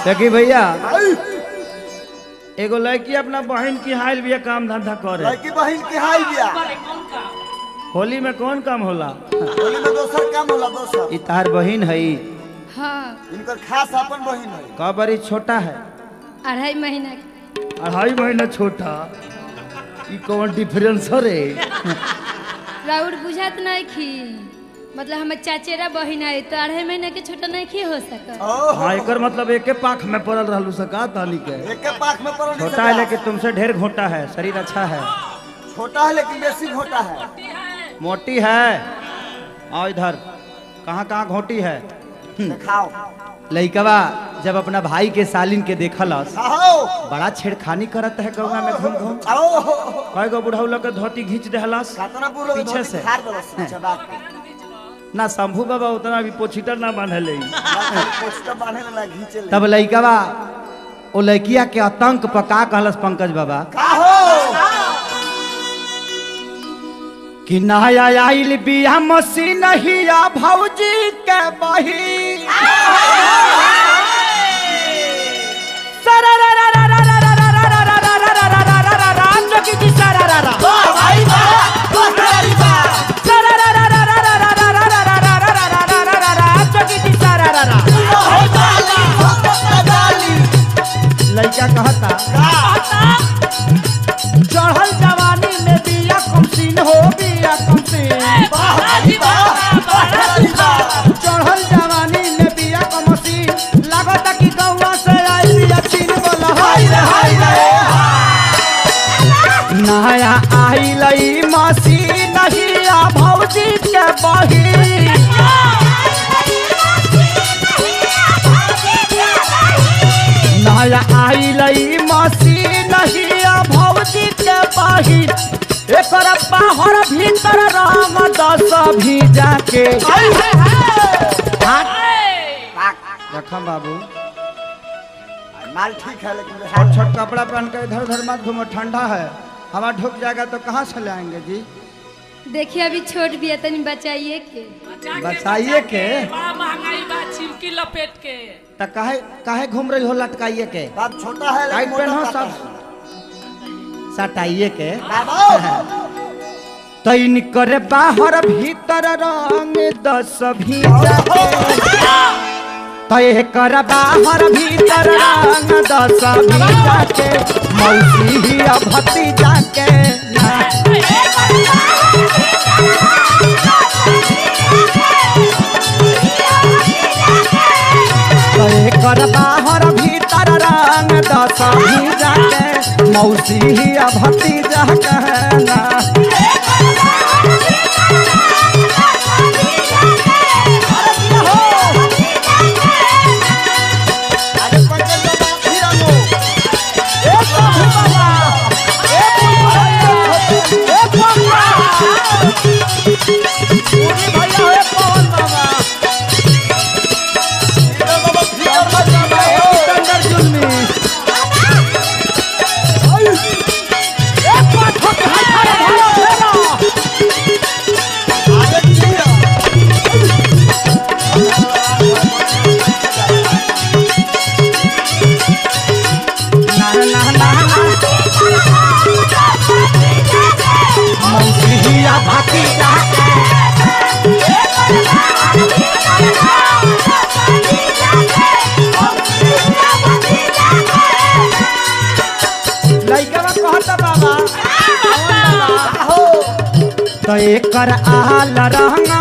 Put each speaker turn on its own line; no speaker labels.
देखी भैया एगो लड़की अपना बहन की हाइल भी काम धंधा करे।
लड़की बहन की हाइल बिया।
होली में कौन काम होला?
होली में दोसर काम होला दोसर।
ई तार बहन है?
हाँ।
इनकर खास अपन बहन है।
का बड़ी छोटा है?
2.5 महीना।
2.5 महीना छोटा। ई कौन डिफरेंस रे?
राउर बुझात नहीं खी, मतलब हमारे चाचेरा बहन है तो 2.5 महीना के छोटा नहीं खी हो सका।
हाँ एकर मतलब एके पाख में पड़ल रहलू सका ताली के।
एके पाख में पड़ल।
छोटा है लेकिन तुमसे ढेर घोटा है, शरीर अच्छा है।
छोटा है लेकिन बेसी घोटा है।
मोटी है। आओ इधर। कहाँ कहाँ घोटी है?
दिखाओ।
लइकवा जब अपना भाई के सालिन के देखलस बड़ा छेड़खानी करत है गौवा में घूम घूम। कई गो बुढ़ऊ लोग के धोती घींच देहलस पीछे से। ना शंभू बाबा उतना भी पोछीटर ना बांधले। तब लइकवा ओ लड़किया के आतंक पका कहलस पंकज बाबा कि नया आइल बिया मशीन हिया भौजी के बही लड़का कहता चढ़ल जवानी में बिया कमसीन हो बिया कमसीन। चढ़ल जवानी में बिया कमसीन लागता कि गौवा से आई बिया छीन बोला हाय रे हाय रे। नया आई लई मशीन हिया भौजी के बही नया आई लई मशीन हिया भौजी के बही एकर बाहर भीतर रंग 10 भीजा के। देखम बाबू
माल ठीक है लेकिन
छोट छोट कपड़ा पहन के इधर उधर मत घूमो, ठंडा है, हवा ढुक जाएगा तो कहाँ से लाएंगे जी?
देखिए अभी छोट भी है, तनी बचाइए के।
बचाइए के?
बड़ा महंगाई बा, चिमकी लपेट के।
तो काहे काहे घूम रही हो लटकाइए के?
बाप छोटा है
टाइट
लेकिन
पहनो
मोटा
सब सटाइए के।
बाबा
तैन करे बाहर भीतर रंग 10 भीजा के। तय कर बाहर भीतर रंग 10 भीजा के मौसी ही भतीजा के। तय कर बाहर भीतर रंग 10 भीजा के मौसी ही भतीजा कहना। तो एकर आल रंगा